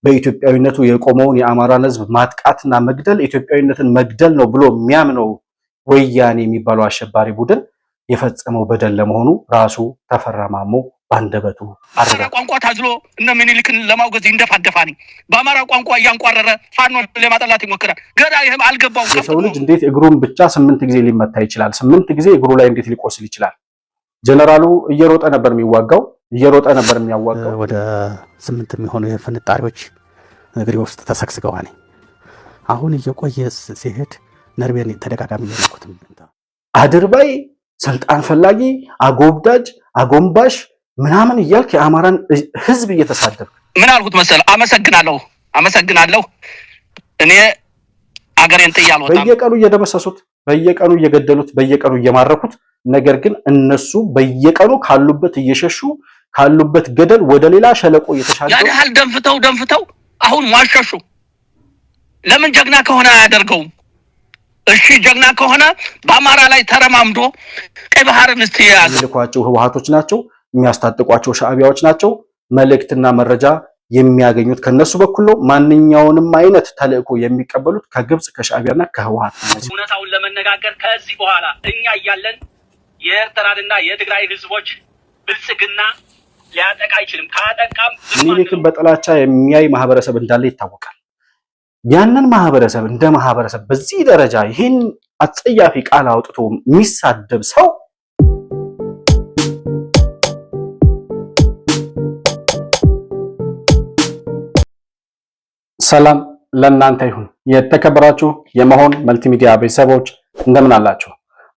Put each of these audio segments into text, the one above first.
በኢትዮጵያዊነቱ የቆመውን የአማራን ህዝብ ማጥቃትና መግደል ኢትዮጵያዊነትን መግደል ነው ብሎ የሚያምነው ወያኔ የሚባለው አሸባሪ ቡድን የፈጸመው በደል ለመሆኑ ራሱ ተፈራ ማሞ ባንደበቱ አማራ ቋንቋ ታዝሎ እነ ምኒልክን ለማውገዝ ይንደፋደፋኒ በአማራ ቋንቋ እያንቋረረ ፋኖ ለማጠላት ይሞክራል። ገዳ ይሄም አልገባው። የሰው ልጅ እንዴት እግሩን ብቻ 8 ጊዜ ሊመታ ይችላል? 8 ጊዜ እግሩ ላይ እንዴት ሊቆስል ይችላል? ጀነራሉ እየሮጠ ነበር የሚዋጋው፣ እየሮጠ ነበር የሚያዋጋው። ወደ 8 የሚሆኑ የፍንጣሪዎች እግሬ ውስጥ ተሰክስገዋል። አሁን እየቆየ ሲሄድ ነርቤን ተደጋጋሚ ያልኩት አድርባይ ስልጣን ፈላጊ አጎብዳጅ አጎንባሽ ምናምን እያልክ የአማራን ህዝብ እየተሳደብክ ምን አልኩት መሰለ? አመሰግናለሁ እኔ አገሬን ጥያለሁ። በየቀኑ እየደመሰሱት፣ በየቀኑ እየገደሉት፣ በየቀኑ እየማረኩት፣ ነገር ግን እነሱ በየቀኑ ካሉበት እየሸሹ ካሉበት ገደል ወደ ሌላ ሸለቆ እየተሻገሩ ያን ያህል ደንፍተው አሁን ማሸሹ። ለምን ጀግና ከሆነ አያደርገውም? እሺ ጀግና ከሆነ በአማራ ላይ ተረማምዶ ቀይ ባህርን እስቲያዝ ልኳቸው ህወሓቶች ናቸው፣ የሚያስታጥቋቸው ሻዕቢያዎች ናቸው። መልእክትና መረጃ የሚያገኙት ከነሱ በኩል ነው። ማንኛውንም አይነት ተልእኮ የሚቀበሉት ከግብጽ ከሻዕቢያና ከህወሓት ነው። እውነታውን ለመነጋገር ከዚህ በኋላ እኛ እያለን የኤርትራንና የትግራይ ህዝቦች ብልጽግና ሊያጠቃ አይችልም። ካጠቃም ምኒልክን በጥላቻ የሚያይ ማህበረሰብ እንዳለ ይታወቃል። ያንን ማህበረሰብ እንደ ማህበረሰብ በዚህ ደረጃ ይህን አጸያፊ ቃል አውጥቶ የሚሳደብ ሰው ሰላም ለእናንተ ይሁን። የተከበራችሁ የመሆን መልቲሚዲያ ቤተሰቦች እንደምን አላችሁ?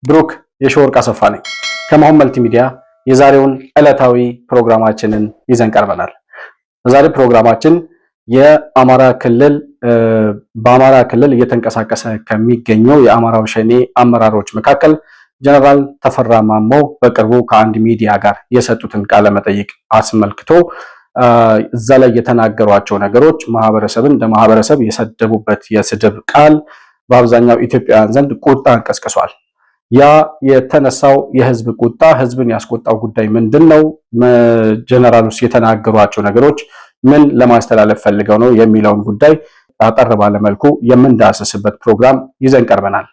ብሩክ የሾርቅ አሰፋ ነኝ ከመሆን መልቲሚዲያ። የዛሬውን ዕለታዊ ፕሮግራማችንን ይዘን ቀርበናል። በዛሬ ፕሮግራማችን የአማራ ክልል በአማራ ክልል እየተንቀሳቀሰ ከሚገኘው የአማራው ሸኔ አመራሮች መካከል ጀነራል ተፈራ ማሞ በቅርቡ ከአንድ ሚዲያ ጋር የሰጡትን ቃለ መጠይቅ አስመልክቶ እዛ ላይ የተናገሯቸው ነገሮች ማህበረሰብን እንደ ማህበረሰብ የሰደቡበት የስድብ ቃል በአብዛኛው ኢትዮጵያውያን ዘንድ ቁጣን ቀስቅሷል። ያ የተነሳው የህዝብ ቁጣ ህዝብን ያስቆጣው ጉዳይ ምንድነው? ጀነራሉስ የተናገሯቸው ነገሮች ምን ለማስተላለፍ ፈልገው ነው የሚለውን ጉዳይ አጠር ባለ መልኩ የምንዳሰስበት ፕሮግራም ይዘን ቀርበናል።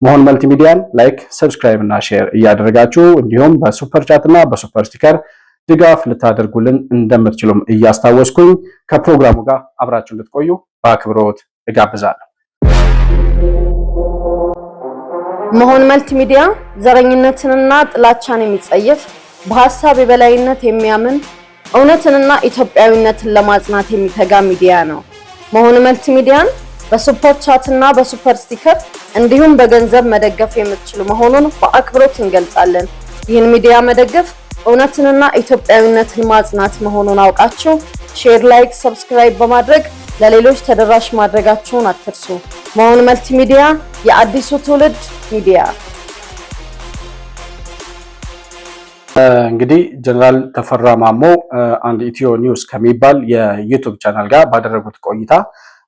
መሆን መልቲሚዲያን ላይክ፣ ሰብስክራይብ እና ሼር እያደረጋችሁ እንዲሁም በሱፐር ቻት እና በሱፐር ስቲከር ድጋፍ ልታደርጉልን እንደምትችሉም እያስታወስኩኝ ከፕሮግራሙ ጋር አብራችሁ እንድትቆዩ በአክብሮት እጋብዛለሁ። መሆን መልቲሚዲያ ዘረኝነትንና ጥላቻን የሚጸየፍ በሐሳብ የበላይነት የሚያምን እውነትንና ኢትዮጵያዊነትን ለማጽናት የሚተጋ ሚዲያ ነው። መሆን መልቲሚዲያን በሱፐር ቻት እና በሱፐር ስቲከር እንዲሁም በገንዘብ መደገፍ የምትችሉ መሆኑን በአክብሮት እንገልጻለን። ይህን ሚዲያ መደገፍ እውነትንና ኢትዮጵያዊነትን ማጽናት መሆኑን አውቃችሁ ሼር፣ ላይክ፣ ሰብስክራይብ በማድረግ ለሌሎች ተደራሽ ማድረጋችሁን አትርሱ። መሆን መልቲሚዲያ የአዲሱ ትውልድ ሚዲያ። እንግዲህ ጀነራል ተፈራ ማሞ አንድ ኢትዮ ኒውስ ከሚባል የዩቲዩብ ቻናል ጋር ባደረጉት ቆይታ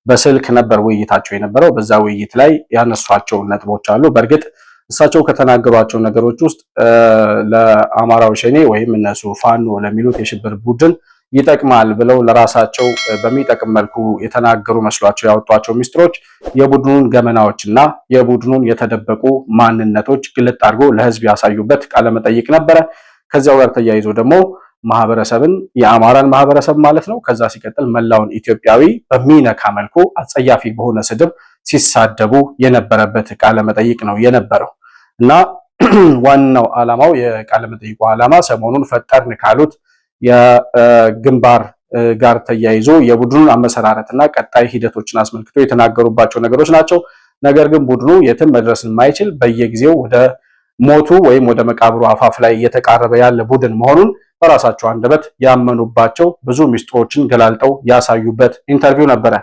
በስልክ ነበር ውይይታቸው የነበረው። በዛ ውይይት ላይ ያነሷቸው ነጥቦች አሉ። በእርግጥ እሳቸው ከተናገሯቸው ነገሮች ውስጥ ለአማራው ሸኔ ወይም እነሱ ፋኖ ለሚሉት የሽብር ቡድን ይጠቅማል ብለው ለራሳቸው በሚጠቅም መልኩ የተናገሩ መስሏቸው ያወጧቸው ሚስጥሮች የቡድኑን ገመናዎችና የቡድኑን የተደበቁ ማንነቶች ግልጥ አድርጎ ለህዝብ ያሳዩበት ቃለ መጠይቅ ነበረ። ከዚያው ጋር ተያይዞ ደግሞ ማህበረሰብን የአማራን ማህበረሰብ ማለት ነው፣ ከዛ ሲቀጥል መላውን ኢትዮጵያዊ በሚነካ መልኩ አጸያፊ በሆነ ስድብ ሲሳደቡ የነበረበት ቃለ መጠይቅ ነው የነበረው እና ዋናው ዓላማው የቃለ መጠይቁ ዓላማ ሰሞኑን ፈጠርን ካሉት የግንባር ጋር ተያይዞ የቡድኑን አመሰራረትና ቀጣይ ሂደቶችን አስመልክቶ የተናገሩባቸው ነገሮች ናቸው። ነገር ግን ቡድኑ የትም መድረስን የማይችል በየጊዜው ወደ ሞቱ ወይም ወደ መቃብሩ አፋፍ ላይ እየተቃረበ ያለ ቡድን መሆኑን በራሳቸው አንደበት ያመኑባቸው ብዙ ሚስጥሮችን ገላልጠው ያሳዩበት ኢንተርቪው ነበረ።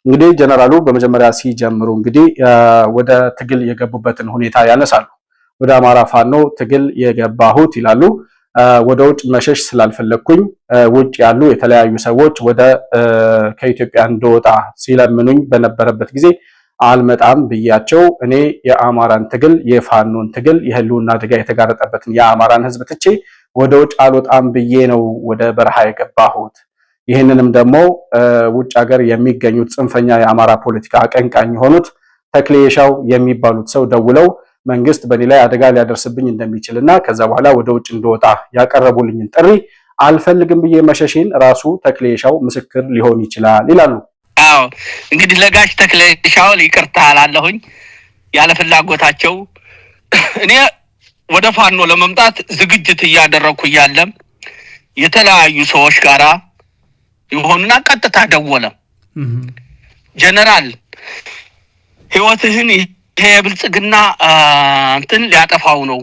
እንግዲህ ጀነራሉ በመጀመሪያ ሲጀምሩ እንግዲህ ወደ ትግል የገቡበትን ሁኔታ ያነሳሉ። ወደ አማራ ፋኖ ትግል የገባሁት ይላሉ ወደ ውጭ መሸሽ ስላልፈለኩኝ ውጭ ያሉ የተለያዩ ሰዎች ወደ ከኢትዮጵያ እንደወጣ ሲለምኑኝ በነበረበት ጊዜ አልመጣም ብያቸው እኔ የአማራን ትግል የፋኖን ትግል የህልውና አደጋ የተጋረጠበትን የአማራን ህዝብ ትቼ ወደ ውጭ አልወጣም ብዬ ነው ወደ በረሃ የገባሁት። ይህንንም ደግሞ ውጭ ሀገር የሚገኙት ጽንፈኛ የአማራ ፖለቲካ አቀንቃኝ የሆኑት ተክሌሻው የሚባሉት ሰው ደውለው መንግስት በኔ ላይ አደጋ ሊያደርስብኝ እንደሚችልና ከዛ በኋላ ወደ ውጭ እንደወጣ ያቀረቡልኝን ጥሪ አልፈልግም ብዬ መሸሽን ራሱ ተክሌሻው ምስክር ሊሆን ይችላል ይላሉ። አዎ እንግዲህ ለጋሽ ተክሌሻው ይቅርታ አላለሁኝ ያለ ፍላጎታቸው እኔ ወደ ፋኖ ለመምጣት ዝግጅት እያደረኩ እያለም የተለያዩ ሰዎች ጋራ ይሆንና ቀጥታ ደወለ። ጀነራል ህይወትህን ይሄ ብልጽግና እንትን ሊያጠፋው ነው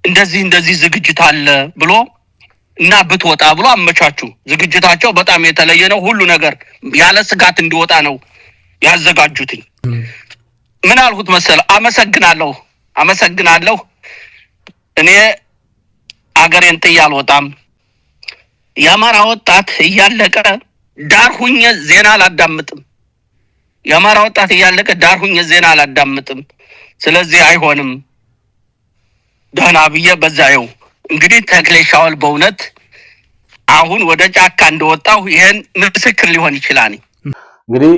እንደዚህ ዝግጅት አለ ብሎ እና ብትወጣ ብሎ አመቻቹ። ዝግጅታቸው በጣም የተለየ ነው። ሁሉ ነገር ያለ ስጋት እንዲወጣ ነው ያዘጋጁትኝ። ምን አልኩት መሰለ? አመሰግናለሁ እኔ አገሬን ጥዬ አልወጣም። የአማራ ወጣት እያለቀ ዳር ሁኜ ዜና አላዳምጥም። የአማራ ወጣት እያለቀ ዳር ሁኜ ዜና አላዳምጥም። ስለዚህ አይሆንም ደህና ብዬ በዛየው እንግዲህ ተክሌሻው በእውነት አሁን ወደ ጫካ እንደወጣው ይሄን ምስክር ሊሆን ይችላል። እንግዲህ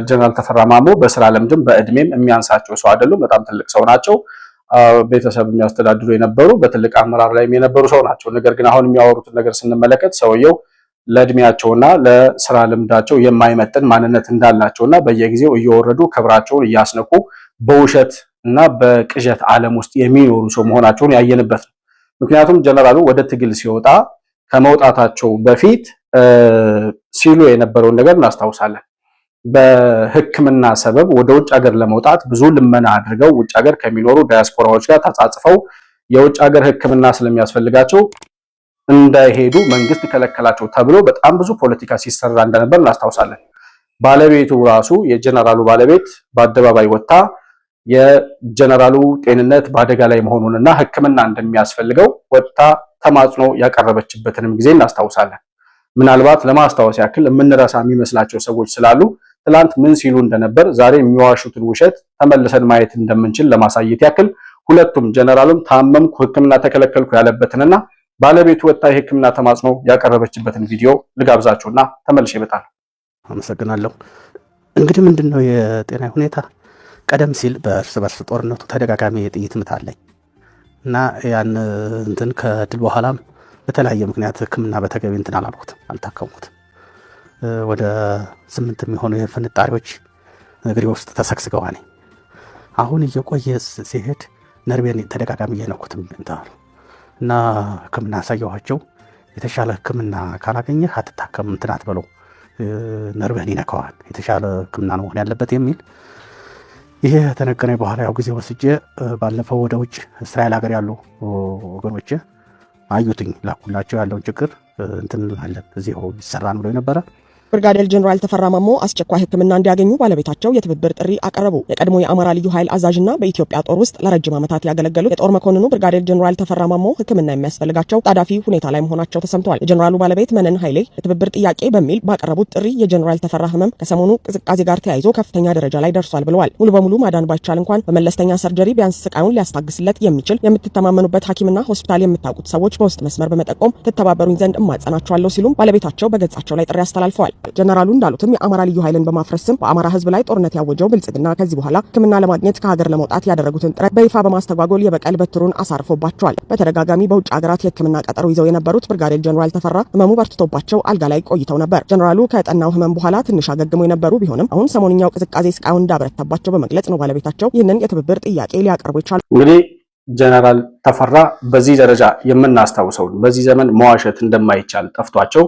ጀነራል ተፈራ ማሞ በስራ ልምድም በእድሜም የሚያንሳቸው ሰው አይደሉም። በጣም ትልቅ ሰው ናቸው። ቤተሰብ የሚያስተዳድሩ የነበሩ በትልቅ አመራር ላይ የነበሩ ሰው ናቸው። ነገር ግን አሁን የሚያወሩትን ነገር ስንመለከት ሰውየው ለእድሜያቸውና ለስራ ልምዳቸው የማይመጥን ማንነት እንዳላቸውና በየጊዜው እየወረዱ ክብራቸውን እያስነኩ በውሸት እና በቅዠት ዓለም ውስጥ የሚኖሩ ሰው መሆናቸውን ያየንበት ነው። ምክንያቱም ጀነራሉ ወደ ትግል ሲወጣ ከመውጣታቸው በፊት ሲሉ የነበረውን ነገር እናስታውሳለን። በሕክምና ሰበብ ወደ ውጭ ሀገር ለመውጣት ብዙ ልመና አድርገው ውጭ ሀገር ከሚኖሩ ዳያስፖራዎች ጋር ተጻጽፈው የውጭ ሀገር ሕክምና ስለሚያስፈልጋቸው እንዳይሄዱ መንግስት ከለከላቸው ተብሎ በጣም ብዙ ፖለቲካ ሲሰራ እንደነበር እናስታውሳለን። ባለቤቱ ራሱ የጀነራሉ ባለቤት በአደባባይ ወጣ የጀነራሉ ጤንነት በአደጋ ላይ መሆኑንና ሕክምና እንደሚያስፈልገው ወጣ ተማጽኖ ያቀረበችበትንም ጊዜ እናስታውሳለን። ምናልባት ለማስታወስ ያክል የምንረሳ የሚመስላቸው ሰዎች ስላሉ ትላንት ምን ሲሉ እንደነበር ዛሬ የሚዋሹትን ውሸት ተመልሰን ማየት እንደምንችል ለማሳየት ያክል ሁለቱም ጀነራሉም ታመምኩ ሕክምና ተከለከልኩ ያለበትንና ባለቤቱ ወጣ የሕክምና ተማጽኖ ያቀረበችበትን ቪዲዮ ልጋብዛችሁና ተመልሼ እመጣለሁ። አመሰግናለሁ። እንግዲህ ምንድነው የጤና ሁኔታ? ቀደም ሲል በእርስ በርስ ጦርነቱ ተደጋጋሚ የጥይት ምት አለኝ እና ያን እንትን ከድል በኋላም በተለያየ ምክንያት ሕክምና በተገቢ እንትን አልታከሙትም። ወደ 8 የሚሆኑ የፍንጣሪዎች እግሬ ውስጥ ተሰግስገዋል። አሁን እየቆየ ሲሄድ ነርቤን ተደጋጋሚ እየነኩትም እንታሉ እና ሕክምና ያሳየኋቸው የተሻለ ሕክምና ካላገኘህ አትታከም እንትን አትበለው ነርቤን ይነካዋል፣ የተሻለ ሕክምና ነው መሆን ያለበት የሚል ይሄ ተነገረኝ። በኋላ ያው ጊዜ ወስጄ ባለፈው ወደ ውጭ እስራኤል ሀገር ያሉ ወገኖቼ አዩትኝ ላኩላቸው ያለውን ችግር እንትን አለ እዚሁ ይሰራን ብሎ ነበረ። ብርጋዴር ጀነራል ተፈራ ማሞ አስቸኳይ ሕክምና እንዲያገኙ ባለቤታቸው የትብብር ጥሪ አቀረቡ። የቀድሞ የአማራ ልዩ ኃይል አዛዥና በኢትዮጵያ ጦር ውስጥ ለረጅም ዓመታት ያገለገሉት የጦር መኮንኑ ብርጋዴር ጀነራል ተፈራ ማሞ ሕክምና የሚያስፈልጋቸው ጣዳፊ ሁኔታ ላይ መሆናቸው ተሰምቷል። የጀነራሉ ባለቤት መነን ኃይሌ የትብብር ጥያቄ በሚል ባቀረቡት ጥሪ የጀነራል ተፈራ ህመም ከሰሞኑ ቅዝቃዜ ጋር ተያይዞ ከፍተኛ ደረጃ ላይ ደርሷል ብለዋል። ሙሉ በሙሉ ማዳን ባይቻል እንኳን በመለስተኛ ሰርጀሪ ቢያንስ ስቃዩን ሊያስታግስለት የሚችል የምትተማመኑበት ሐኪምና ሆስፒታል የምታውቁት ሰዎች በውስጥ መስመር በመጠቆም ትተባበሩኝ ዘንድ እማጸናቸዋለሁ ሲሉም ባለቤታቸው በገጻቸው ላይ ጥሪ አስተላልፈዋል። ጀነራሉ እንዳሉትም የአማራ ልዩ ኃይልን በማፍረስ ስም በአማራ ህዝብ ላይ ጦርነት ያወጀው ብልጽግና ከዚህ በኋላ ሕክምና ለማግኘት ከሀገር ለመውጣት ያደረጉትን ጥረት በይፋ በማስተጓጎል የበቀል በትሩን አሳርፎባቸዋል። በተደጋጋሚ በውጭ ሀገራት የሕክምና ቀጠሮ ይዘው የነበሩት ብርጋዴር ጀነራል ተፈራ ህመሙ በርትቶባቸው አልጋ ላይ ቆይተው ነበር። ጀነራሉ ከጠናው ህመም በኋላ ትንሽ አገግመው የነበሩ ቢሆንም አሁን ሰሞንኛው ቅዝቃዜ ስቃዩን እንዳበረታባቸው በመግለጽ ነው ባለቤታቸው ይህንን የትብብር ጥያቄ ሊያቀርቡ ይቻላል። እንግዲህ ጀነራል ተፈራ በዚህ ደረጃ የምናስታውሰው በዚህ ዘመን መዋሸት እንደማይቻል ጠፍቷቸው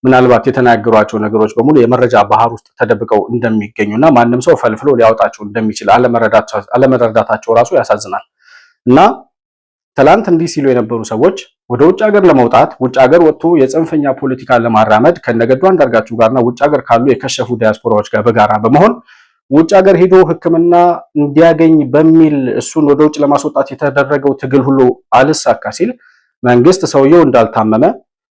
ምናልባት የተናገሯቸው ነገሮች በሙሉ የመረጃ ባህር ውስጥ ተደብቀው እንደሚገኙና ማንም ሰው ፈልፍሎ ሊያወጣቸው እንደሚችል አለመረዳታቸው ራሱ ያሳዝናል። እና ትላንት እንዲህ ሲሉ የነበሩ ሰዎች ወደ ውጭ ሀገር ለመውጣት ውጭ ሀገር ወጥቶ የጽንፈኛ ፖለቲካ ለማራመድ ከነገዱ አንዳርጋቸው ጋርና ውጭ ሀገር ካሉ የከሸፉ ዲያስፖራዎች ጋር በጋራ በመሆን ውጭ ሀገር ሄዶ ሕክምና እንዲያገኝ በሚል እሱን ወደ ውጭ ለማስወጣት የተደረገው ትግል ሁሉ አልሳካ ሲል መንግስት ሰውየው እንዳልታመመ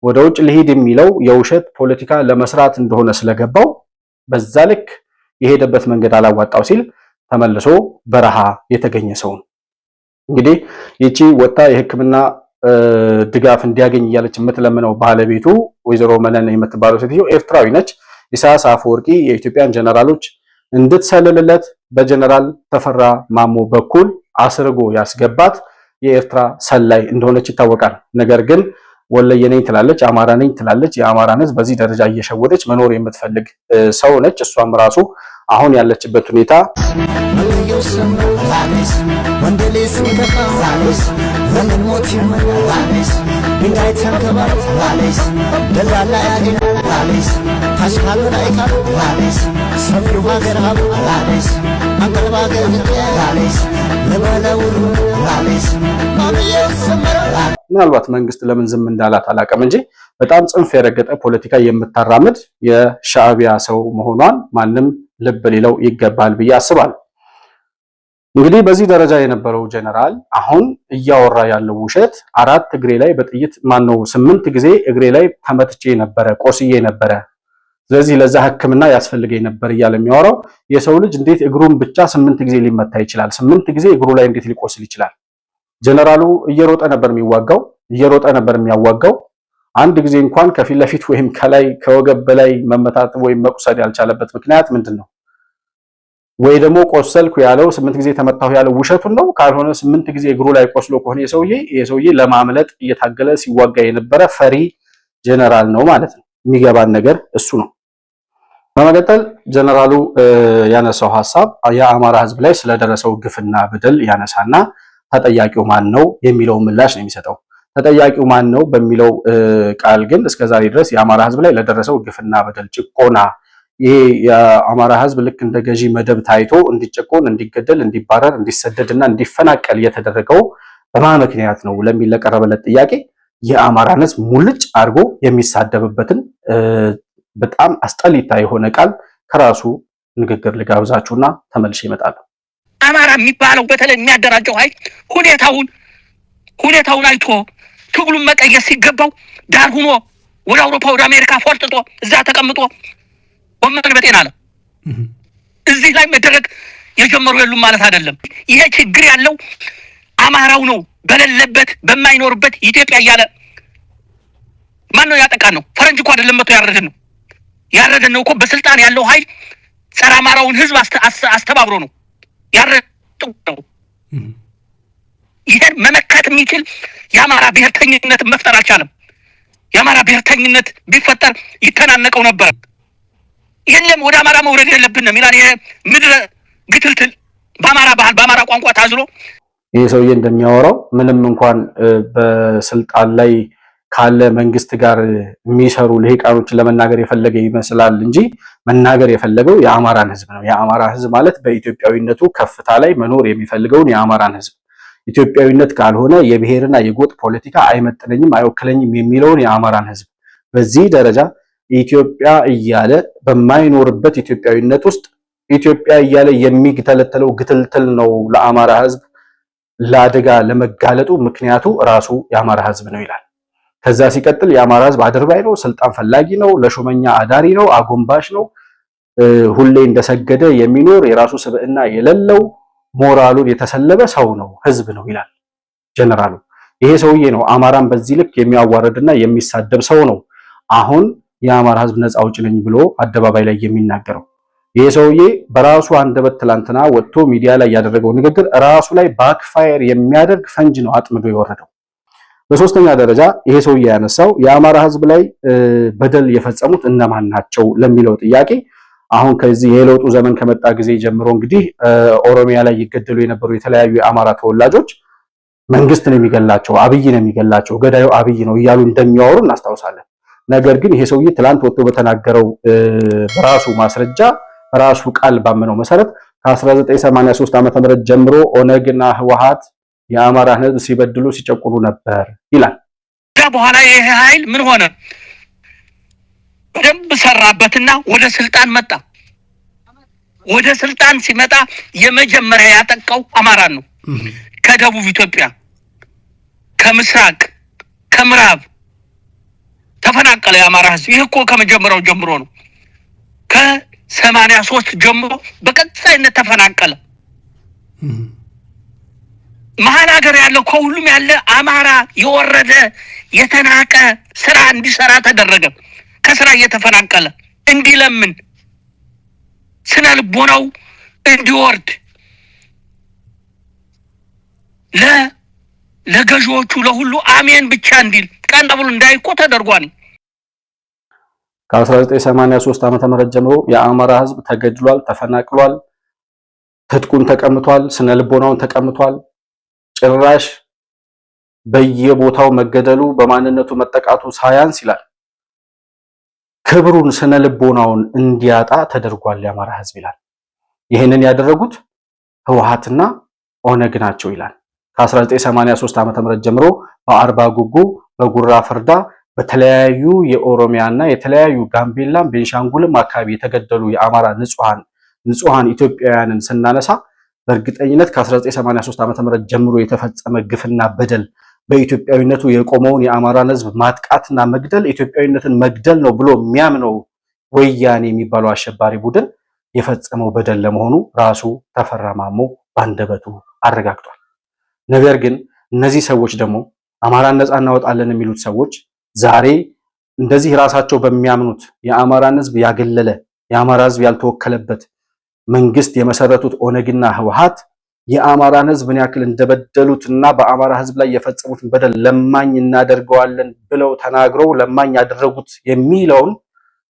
ወደ ውጭ ሊሄድ የሚለው የውሸት ፖለቲካ ለመስራት እንደሆነ ስለገባው በዛ ልክ የሄደበት መንገድ አላዋጣው ሲል ተመልሶ በረሃ የተገኘ ሰው ነው። እንግዲህ ይቺ ወጣ የሕክምና ድጋፍ እንዲያገኝ እያለች የምትለምነው ባለቤቱ ወይዘሮ መነን የምትባለው ሴትዮ ኤርትራዊ ነች። ኢሳያስ አፈወርቂ የኢትዮጵያን ጀነራሎች እንድትሰልልለት በጀነራል ተፈራ ማሞ በኩል አስርጎ ያስገባት የኤርትራ ሰላይ እንደሆነች ይታወቃል። ነገር ግን ወለየ ነኝ ትላለች፣ አማራ ነኝ ትላለች። የአማራን ሕዝብ በዚህ ደረጃ እየሸወደች መኖር የምትፈልግ ሰው ነች። እሷም ራሱ አሁን ያለችበት ሁኔታ ምናልባት መንግስት ለምን ዝም እንዳላት አላውቅም እንጂ በጣም ጽንፍ የረገጠ ፖለቲካ የምታራምድ የሻዕቢያ ሰው መሆኗን ማንም ልብ ሊለው ይገባል ብዬ አስባለሁ። እንግዲህ በዚህ ደረጃ የነበረው ጀነራል አሁን እያወራ ያለው ውሸት 4 እግሬ ላይ በጥይት 8 ጊዜ እግሬ ላይ ተመትቼ ነበረ፣ ቆስዬ ነበረ፣ ስለዚህ ለዛ ሕክምና ያስፈልገኝ ነበር እያለ የሚያወራው የሰው ልጅ እንዴት እግሩን ብቻ 8 ጊዜ ሊመታ ይችላል? 8 ጊዜ እግሩ ላይ እንዴት ሊቆስል ይችላል? ጀነራሉ እየሮጠ ነበር የሚዋጋው፣ እየሮጠ ነበር የሚያዋጋው። አንድ ጊዜ እንኳን ከፊት ለፊት ወይም ከላይ ከወገብ በላይ መመታት ወይም መቁሰል ያልቻለበት ምክንያት ምንድነው? ወይ ደግሞ ቆሰልኩ ያለው 8 ጊዜ ተመታሁ ያለው ውሸቱን ነው። ካልሆነ 8 ጊዜ እግሩ ላይ ቆስሎ ከሆነ የሰውዬ ለማምለጥ እየታገለ ሲዋጋ የነበረ ፈሪ ጀነራል ነው ማለት ነው። የሚገባን ነገር እሱ ነው። በመቀጠል ጀነራሉ ያነሳው ሐሳብ የአማራ ሕዝብ ላይ ስለደረሰው ግፍና በደል ያነሳና ተጠያቂው ማን ነው የሚለው ምላሽ ነው የሚሰጠው። ተጠያቂው ማን ነው በሚለው ቃል ግን እስከዛሬ ድረስ የአማራ ሕዝብ ላይ ለደረሰው ግፍና በደል ጭቆና፣ ይሄ የአማራ ሕዝብ ልክ እንደ ገዢ መደብ ታይቶ እንዲጨቆን፣ እንዲገደል፣ እንዲባረር፣ እንዲሰደድና እንዲፈናቀል የተደረገው በማን ምክንያት ነው ለሚል ለቀረበለት ጥያቄ የአማራን ሕዝብ ሙልጭ አድርጎ የሚሳደብበትን በጣም አስጠሊታ የሆነ ቃል ከራሱ ንግግር ልጋብዛችሁና ተመልሼ እመጣለሁ። አማራ የሚባለው በተለይ የሚያደራጀው ኃይል ሁኔታውን አይቶ ትግሉን መቀየስ ሲገባው ዳር ሆኖ ወደ አውሮፓ ወደ አሜሪካ ፎርጥጦ እዛ ተቀምጦ ወመን በጤና አለ። እዚህ ላይ መደረግ የጀመሩ የሉም ማለት አይደለም። ይሄ ችግር ያለው አማራው ነው። በሌለበት በማይኖርበት ኢትዮጵያ እያለ ማን ነው ያጠቃን ነው? ፈረንጅ እኮ አይደለም መቶ ያረደን ነው እኮ በስልጣን ያለው ኃይል ጸረ አማራውን ህዝብ አስተባብሮ ነው ያረደው ነው። ይሄን መመከት የሚችል የአማራ ብሔርተኝነት መፍጠር አልቻለም። የአማራ ብሔርተኝነት ቢፈጠር ይተናነቀው ነበር። የለም ወደ አማራ መውረድ የለብንም ይላል። ይሄ ምድረ ግትልትል በአማራ ባህል በአማራ ቋንቋ ታዝሎ ይሄ ሰውዬ እንደሚያወራው ምንም እንኳን በስልጣን ላይ ካለ መንግስት ጋር የሚሰሩ ልሂቃኖችን ለመናገር የፈለገ ይመስላል እንጂ መናገር የፈለገው የአማራን ህዝብ ነው። የአማራ ህዝብ ማለት በኢትዮጵያዊነቱ ከፍታ ላይ መኖር የሚፈልገውን የአማራን ህዝብ፣ ኢትዮጵያዊነት ካልሆነ የብሔርና የጎጥ ፖለቲካ አይመጥነኝም አይወክለኝም የሚለውን የአማራን ህዝብ በዚህ ደረጃ ኢትዮጵያ እያለ በማይኖርበት ኢትዮጵያዊነት ውስጥ ኢትዮጵያ እያለ የሚተለተለው ግትልትል ነው ለአማራ ህዝብ ለአደጋ ለመጋለጡ ምክንያቱ ራሱ የአማራ ህዝብ ነው ይላል። ከዛ ሲቀጥል የአማራ ህዝብ አድርባይ ነው፣ ስልጣን ፈላጊ ነው፣ ለሹመኛ አዳሪ ነው፣ አጎንባሽ ነው፣ ሁሌ እንደሰገደ የሚኖር የራሱ ስብዕና የሌለው ሞራሉን የተሰለበ ሰው ነው፣ ህዝብ ነው ይላል ጀነራሉ። ይሄ ሰውዬ ነው አማራን በዚህ ልክ የሚያዋርድና የሚሳደብ ሰው ነው አሁን የአማራ ህዝብ ነፃ አውጪ ነኝ ብሎ አደባባይ ላይ የሚናገረው። ይሄ ሰውዬ በራሱ አንደበት ትላንትና ወጥቶ ሚዲያ ላይ ያደረገው ንግግር ራሱ ላይ ባክፋየር የሚያደርግ ፈንጅ ነው አጥምዶ የወረደው። በሶስተኛ ደረጃ ይሄ ሰውዬ ያነሳው የአማራ ህዝብ ላይ በደል የፈጸሙት እነማን ናቸው ለሚለው ጥያቄ አሁን ከዚህ የለውጡ ዘመን ከመጣ ጊዜ ጀምሮ እንግዲህ ኦሮሚያ ላይ ይገደሉ የነበሩ የተለያዩ የአማራ ተወላጆች መንግስት ነው የሚገላቸው፣ አብይ ነው የሚገላቸው፣ ገዳዩ አብይ ነው እያሉ እንደሚያወሩ እናስታውሳለን። ነገር ግን ይሄ ሰውዬ ትላንት ወጥቶ በተናገረው በራሱ ማስረጃ በራሱ ቃል ባመነው መሰረት ከ1983 ዓ.ም ጀምሮ ኦነግና ህወሓት የአማራን ህዝብ ሲበድሉ ሲጨቁኑ ነበር ይላል። በኋላ ይሄ ኃይል ምን ሆነ? በደንብ ሰራበትና ወደ ስልጣን መጣ። ወደ ስልጣን ሲመጣ የመጀመሪያ ያጠቃው አማራን ነው። ከደቡብ ኢትዮጵያ፣ ከምስራቅ፣ ከምዕራብ ተፈናቀለ የአማራ ህዝብ። ይህ እኮ ከመጀመሪያው ጀምሮ ነው። ከ83 ጀምሮ በቀጣይነት ተፈናቀለ። መሀል ሀገር ያለው ከሁሉም ያለ አማራ የወረደ የተናቀ ስራ እንዲሰራ ተደረገ። ከስራ እየተፈናቀለ እንዲለምን ስነ ልቦናው እንዲወርድ ለገዢዎቹ ለሁሉ አሜን ብቻ እንዲል ቀን ብሎ እንዳይቆ ተደርጓል። ከ1983 ዓመተ ምህረት ጀምሮ የአማራ ህዝብ ተገድሏል፣ ተፈናቅሏል፣ ትጥቁን ተቀምቷል፣ ስነ ልቦናውን ተቀምቷል። ጭራሽ በየቦታው መገደሉ በማንነቱ መጠቃቱ ሳያንስ ይላል ክብሩን ስነ ልቦናውን እንዲያጣ ተደርጓል የአማራ ህዝብ ይላል። ይህንን ያደረጉት ህወሓትና ኦነግ ናቸው ይላል። ከ1983 ዓመተ ምህረት ጀምሮ በአርባ ጉጉ፣ በጉራ ፍርዳ፣ በተለያዩ የኦሮሚያና የተለያዩ ጋምቤላም ቤንሻንጉልም አካባቢ የተገደሉ የአማራ ንጹሃን ኢትዮጵያውያንን ስናነሳ በእርግጠኝነት ከ1983 ዓመተ ምህረት ጀምሮ የተፈጸመ ግፍና በደል በኢትዮጵያዊነቱ የቆመውን የአማራን ህዝብ ማጥቃትና መግደል ኢትዮጵያዊነትን መግደል ነው ብሎ የሚያምነው ወያኔ የሚባለው አሸባሪ ቡድን የፈጸመው በደል ለመሆኑ ራሱ ተፈራ ማሞ ባንደበቱ አረጋግጧል። ነገር ግን እነዚህ ሰዎች ደግሞ አማራን ነፃ እናወጣለን የሚሉት ሰዎች ዛሬ እንደዚህ ራሳቸው በሚያምኑት የአማራን ህዝብ ያገለለ የአማራ ህዝብ ያልተወከለበት መንግስት የመሰረቱት ኦነግና ህወሓት የአማራን ህዝብ ምን ያክል እንደበደሉትና በአማራ ህዝብ ላይ የፈጸሙትን በደል ለማኝ እናደርገዋለን ብለው ተናግረው ለማኝ ያደረጉት የሚለውን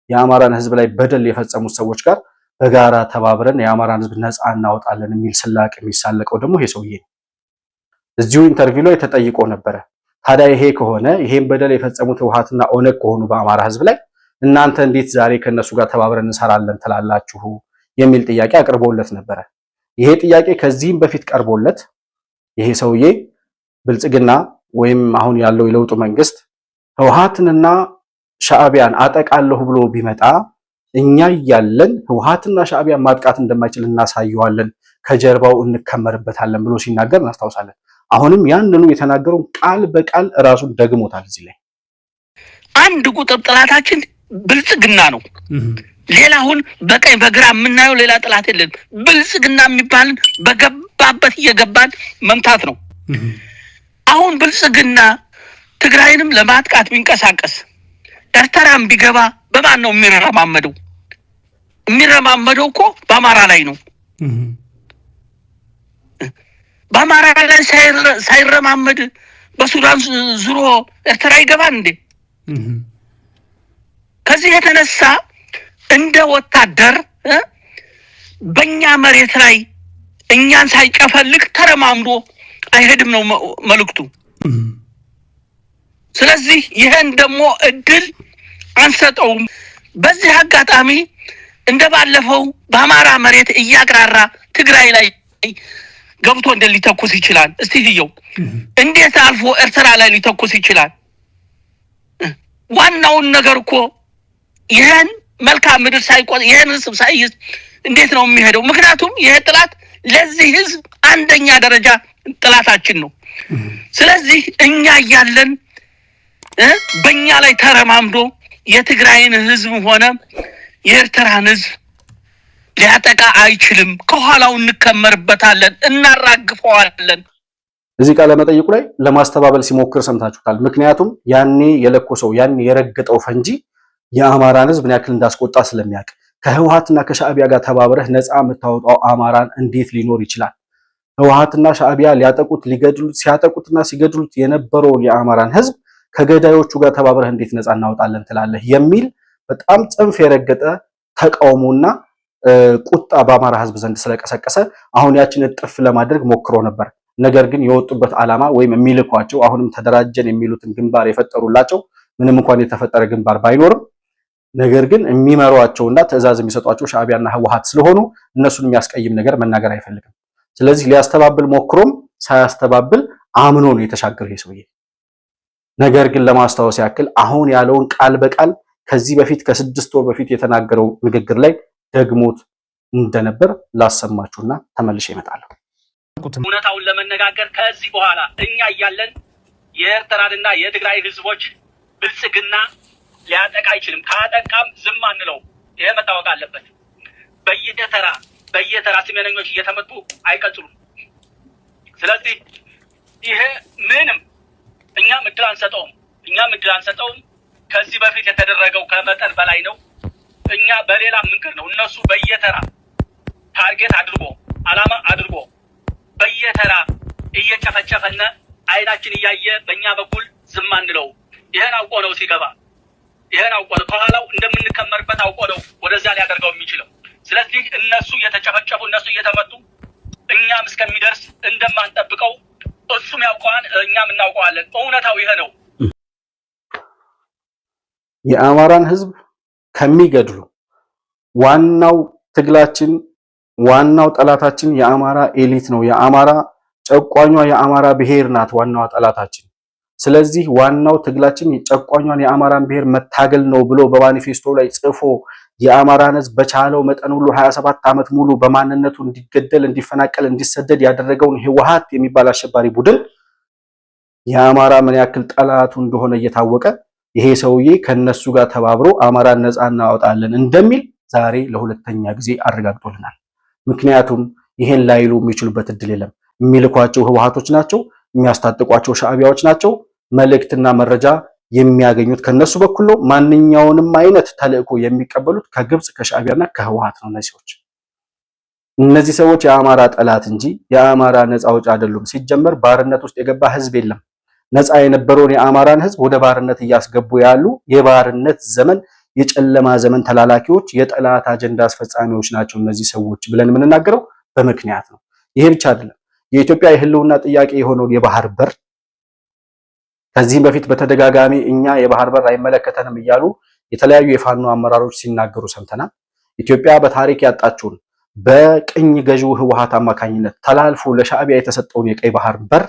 የአማራን ህዝብ ላይ በደል የፈጸሙት ሰዎች ጋር በጋራ ተባብረን የአማራን ህዝብ ነፃ እናወጣለን የሚል ስላቅ የሚሳለቀው ደግሞ ይሄ ሰውዬ ነው። እዚሁ ኢንተርቪው ላይ ተጠይቆ ነበረ። ታዲያ ይሄ ከሆነ ይሄን በደል የፈጸሙት ህወሓትና ኦነግ ከሆኑ በአማራ ህዝብ ላይ እናንተ እንዴት ዛሬ ከነሱ ጋር ተባብረን እንሰራለን ትላላችሁ የሚል ጥያቄ አቅርቦለት ነበረ። ይሄ ጥያቄ ከዚህም በፊት ቀርቦለት ይሄ ሰውዬ ብልጽግና ወይም አሁን ያለው የለውጡ መንግስት ህወሓትንና ሻዕቢያን አጠቃለሁ ብሎ ቢመጣ እኛ ያለን ህወሓትና ሻዕቢያን ማጥቃት እንደማይችል እናሳየዋለን፣ ከጀርባው እንከመርበታለን ብሎ ሲናገር እናስታውሳለን። አሁንም ያንኑ የተናገረው ቃል በቃል ራሱን ደግሞታል። እዚህ ላይ አንድ ቁጥር ጥላታችን ብልጽግና ነው። ሌላ አሁን በቀኝ በግራ የምናየው ሌላ ጥላት የለም። ብልጽግና የሚባልን በገባበት እየገባን መምታት ነው። አሁን ብልጽግና ትግራይንም ለማጥቃት ቢንቀሳቀስ ኤርትራም ቢገባ በማን ነው የሚረማመደው? የሚረማመደው እኮ በአማራ ላይ ነው። በአማራ ላይ ሳይረማመድ በሱዳን ዙሮ ኤርትራ ይገባል እንዴ? ከዚህ የተነሳ እንደ ወታደር በእኛ መሬት ላይ እኛን ሳይጨፈልቅ ተረማምዶ አይሄድም ነው መልእክቱ። ስለዚህ ይሄን ደግሞ እድል አንሰጠውም። በዚህ አጋጣሚ እንደባለፈው በአማራ መሬት እያግራራ ትግራይ ላይ ገብቶ ሊተኩስ ይችላል። እስቲ ይየው እንዴት አልፎ ኤርትራ ላይ ሊተኩስ ይችላል? ዋናውን ነገር እኮ ይሄን መልካም ምድር ሳይቆጥ ይሄን ህዝብ ሳይይዝ እንዴት ነው የሚሄደው? ምክንያቱም ይሄ ጥላት ለዚህ ህዝብ አንደኛ ደረጃ ጥላታችን ነው። ስለዚህ እኛ ያለን በእኛ ላይ ተረማምዶ የትግራይን ህዝብ ሆነ የኤርትራን ህዝብ ሊያጠቃ አይችልም። ከኋላው እንከመርበታለን፣ እናራግፈዋለን። እዚህ ቃለ መጠይቁ ላይ ለማስተባበል ሲሞክር ሰምታችሁታል። ምክንያቱም ያኔ የለኮሰው ያኔ የረገጠው ፈንጂ የአማራን ህዝብ ምን ያክል እንዳስቆጣ ስለሚያውቅ ከህወሓትና ከሻዕቢያ ጋር ተባብረህ ነፃ የምታወጣው አማራን እንዴት ሊኖር ይችላል? ህወሓትና ሻዕቢያ ሊያጠቁት ሊገድሉት ሲያጠቁትና ሲገድሉት የነበረውን የአማራን ህዝብ ከገዳዮቹ ጋር ተባብረህ እንዴት ነፃ እናወጣለን ትላለህ? የሚል በጣም ጽንፍ የረገጠ ተቃውሞና ቁጣ በአማራ ህዝብ ዘንድ ስለቀሰቀሰ አሁን ያችን እጥፍ ለማድረግ ሞክሮ ነበር። ነገር ግን የወጡበት ዓላማ ወይም የሚልኳቸው አሁንም ተደራጀን የሚሉትን ግንባር የፈጠሩላቸው ምንም እንኳን የተፈጠረ ግንባር ባይኖርም ነገር ግን የሚመሯቸውና ትዕዛዝ የሚሰጧቸው ሻዕቢያና ህወሓት ስለሆኑ እነሱን የሚያስቀይም ነገር መናገር አይፈልግም። ስለዚህ ሊያስተባብል ሞክሮም ሳያስተባብል አምኖ ነው የተሻገረው ይሄ ሰውዬ። ነገር ግን ለማስታወስ ያክል አሁን ያለውን ቃል በቃል ከዚህ በፊት ከ6 ወር በፊት የተናገረው ንግግር ላይ ደግሞት እንደነበር ላሰማችሁና ተመልሼ እመጣለሁ። እውነታውን ለመነጋገር ከዚህ በኋላ እኛ እያለን የኤርትራንና የትግራይ ህዝቦች ብልጽግና ሊያጠቃ አይችልም። ካጠቃም ዝም አንለው። ይሄ መታወቅ አለበት። በየተራ ስሜነኞች እየተመጡ አይቀጥሉም። ስለዚህ ይሄ ምንም እኛም እድል አንሰጠውም። ከዚህ በፊት የተደረገው ከመጠን በላይ ነው። እኛ በሌላ መንገድ ነው። እነሱ በየተራ ታርጌት አድርጎ አላማ አድርጎ በየተራ እየጨፈጨፈና አይናችን እያየ በእኛ በኩል ዝም አንለው። ይሄን አውቆ ነው ሲገባ፣ ይሄን አውቆ ነው ከኋላው እንደምንከመርበት አውቆ ነው ወደዛ ሊያደርገው የሚችለው። ስለዚህ እነሱ እየተጨፈጨፉ እነሱ እየተመቱ እኛም እስከሚደርስ እንደማንጠብቀው እሱም ያውቀዋል፣ እኛም እናውቀዋለን። እውነታው ይሄ ነው። የአማራን ህዝብ ከሚገድሉ ዋናው ትግላችን ዋናው ጠላታችን የአማራ ኤሊት ነው። የአማራ ጨቋኟ የአማራ ብሔር ናት ዋናዋ ጠላታችን። ስለዚህ ዋናው ትግላችን ጨቋኟን የአማራን ብሔር መታገል ነው ብሎ በማኒፌስቶ ላይ ጽፎ የአማራን ህዝብ በቻለው መጠን ሁሉ 27 ዓመት ሙሉ በማንነቱ እንዲገደል፣ እንዲፈናቀል፣ እንዲሰደድ ያደረገውን ህወሓት የሚባል አሸባሪ ቡድን የአማራ ምን ያክል ጠላቱ እንደሆነ እየታወቀ ይሄ ሰውዬ ከነሱ ጋር ተባብሮ አማራን ነፃ እናወጣለን እንደሚል ዛሬ ለሁለተኛ ጊዜ አረጋግጦልናል። ምክንያቱም ይሄን ላይሉ የሚችሉበት እድል የለም። የሚልኳቸው ህወሓቶች ናቸው፣ የሚያስታጥቋቸው ሻዕቢያዎች ናቸው። መልእክትና መረጃ የሚያገኙት ከነሱ በኩል ነው። ማንኛውንም አይነት ተልእኮ የሚቀበሉት ከግብጽ ከሻዕቢያና ከህወሓት ነው። እነዚህ ሰዎች የአማራ ጠላት እንጂ የአማራ ነፃ አውጪ አይደሉም። ሲጀመር ባርነት ውስጥ የገባ ህዝብ የለም። ነፃ የነበረውን የአማራን ህዝብ ወደ ባርነት እያስገቡ ያሉ የባርነት ዘመን የጨለማ ዘመን ተላላኪዎች፣ የጠላት አጀንዳ አስፈጻሚዎች ናቸው እነዚህ ሰዎች ብለን የምንናገረው በምክንያት ነው። ይሄ ብቻ አይደለም። የኢትዮጵያ የህልውና ጥያቄ የሆነውን የባህር በር ከዚህም በፊት በተደጋጋሚ እኛ የባህር በር አይመለከተንም እያሉ የተለያዩ የፋኖ አመራሮች ሲናገሩ ሰምተናል። ኢትዮጵያ በታሪክ ያጣችውን በቅኝ ገዢው ህወሓት አማካኝነት ተላልፎ ለሻዕቢያ የተሰጠውን የቀይ ባህር በር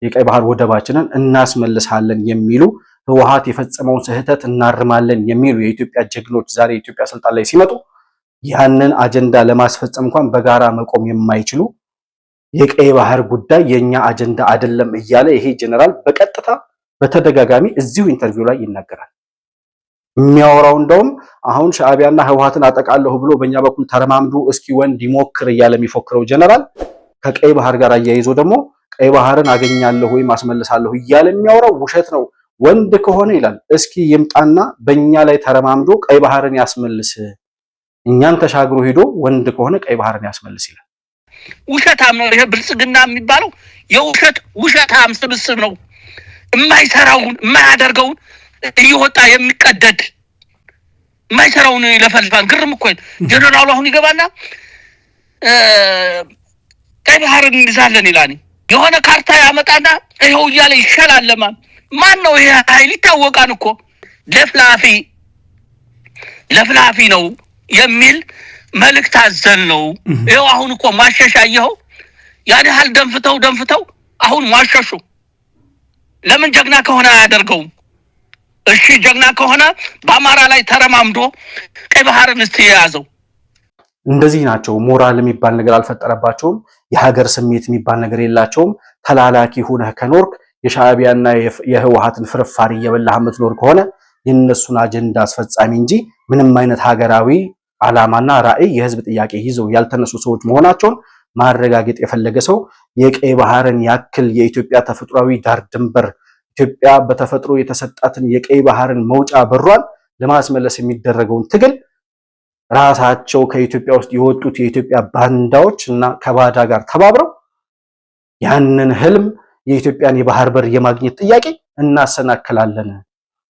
የቀይ ባህር ወደባችንን እናስመልሳለን የሚሉ ህወሓት የፈጸመውን ስህተት እናርማለን የሚሉ የኢትዮጵያ ጀግኖች ዛሬ የኢትዮጵያ ስልጣን ላይ ሲመጡ ያንን አጀንዳ ለማስፈጸም እንኳን በጋራ መቆም የማይችሉ የቀይ ባህር ጉዳይ የኛ አጀንዳ አይደለም እያለ ይሄ ጀነራል በቀጥታ በተደጋጋሚ እዚሁ ኢንተርቪው ላይ ይናገራል። የሚያወራው እንደውም አሁን ሻዕቢያና ህወሓትን አጠቃለሁ ብሎ በእኛ በኩል ተረማምዶ እስኪ ወንድ ይሞክር እያለ የሚፎክረው ጀነራል ከቀይ ባህር ጋር አያይዞ ደግሞ ቀይ ባህርን አገኛለሁ ወይም አስመልሳለሁ እያለ የሚያወራው ውሸት ነው። ወንድ ከሆነ ይላል እስኪ ይምጣና በእኛ ላይ ተረማምዶ ቀይ ባህርን ያስመልስ፣ እኛን ተሻግሮ ሄዶ ወንድ ከሆነ ቀይ ባህርን ያስመልስ ይላል። ውሸታም ነው። ይሄ ብልጽግና የሚባለው ውሸታም ስብስብ ነው። የማይሰራውን የማያደርገውን እየወጣ የሚቀደድ የማይሰራውን ይለፈልፋል። ግርም እኮ ጀነራሉ አሁን ይገባና ቀይ ባህርን እንይዛለን ይላል። የሆነ ካርታ ያመጣና ይኸው እያለ ይሸላለማል። ማን ነው ይሄ ኃይል? ይታወቃል እኮ ለፍላፊ ነው የሚል መልእክት አዘል ነው። ይኸው አሁን እኮ ማሸሻየው ያን ያህል ደንፍተው አሁን ማሸሹ። ለምን ጀግና ከሆነ አያደርገውም? እሺ ጀግና ከሆነ በአማራ ላይ ተረማምዶ ቀይ ባህርን እስቲ የያዘው። እንደዚህ ናቸው። ሞራል የሚባል ነገር አልፈጠረባቸውም። የሀገር ስሜት የሚባል ነገር የላቸውም። ተላላኪ ሆነህ ከኖርክ የሻዕቢያና የህወሓትን ፍርፋሪ እየበላህ የምትኖር ከሆነ የነሱን አጀንዳ አስፈጻሚ እንጂ ምንም አይነት ሀገራዊ ዓላማና ራዕይ የህዝብ ጥያቄ ይዘው ያልተነሱ ሰዎች መሆናቸውን ማረጋገጥ የፈለገ ሰው የቀይ ባህርን ያክል የኢትዮጵያ ተፈጥሯዊ ዳር ድንበር ኢትዮጵያ በተፈጥሮ የተሰጣትን የቀይ ባህርን መውጫ በሯን ለማስመለስ የሚደረገውን ትግል ራሳቸው ከኢትዮጵያ ውስጥ የወጡት የኢትዮጵያ ባንዳዎች እና ከባዳ ጋር ተባብረው ያንን ህልም የኢትዮጵያን የባህር በር የማግኘት ጥያቄ እናሰናክላለን፣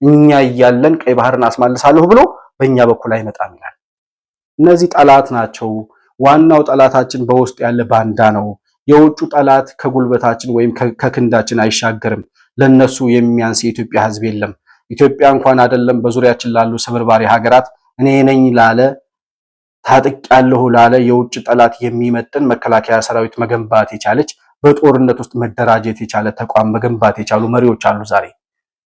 እኛ እያለን ቀይ ባህርን አስመልሳለሁ ብሎ በእኛ በኩል አይመጣም ይላል። እነዚህ ጠላት ናቸው። ዋናው ጠላታችን በውስጥ ያለ ባንዳ ነው። የውጩ ጠላት ከጉልበታችን ወይም ከክንዳችን አይሻገርም። ለነሱ የሚያንስ የኢትዮጵያ ህዝብ የለም። ኢትዮጵያ እንኳን አይደለም በዙሪያችን ላሉ ስብርባሪ ሀገራት እኔ ነኝ ላለ ታጥቅ ያለሁ ላለ የውጭ ጠላት የሚመጥን መከላከያ ሰራዊት መገንባት የቻለች በጦርነት ውስጥ መደራጀት የቻለ ተቋም መገንባት የቻሉ መሪዎች አሉ ዛሬ።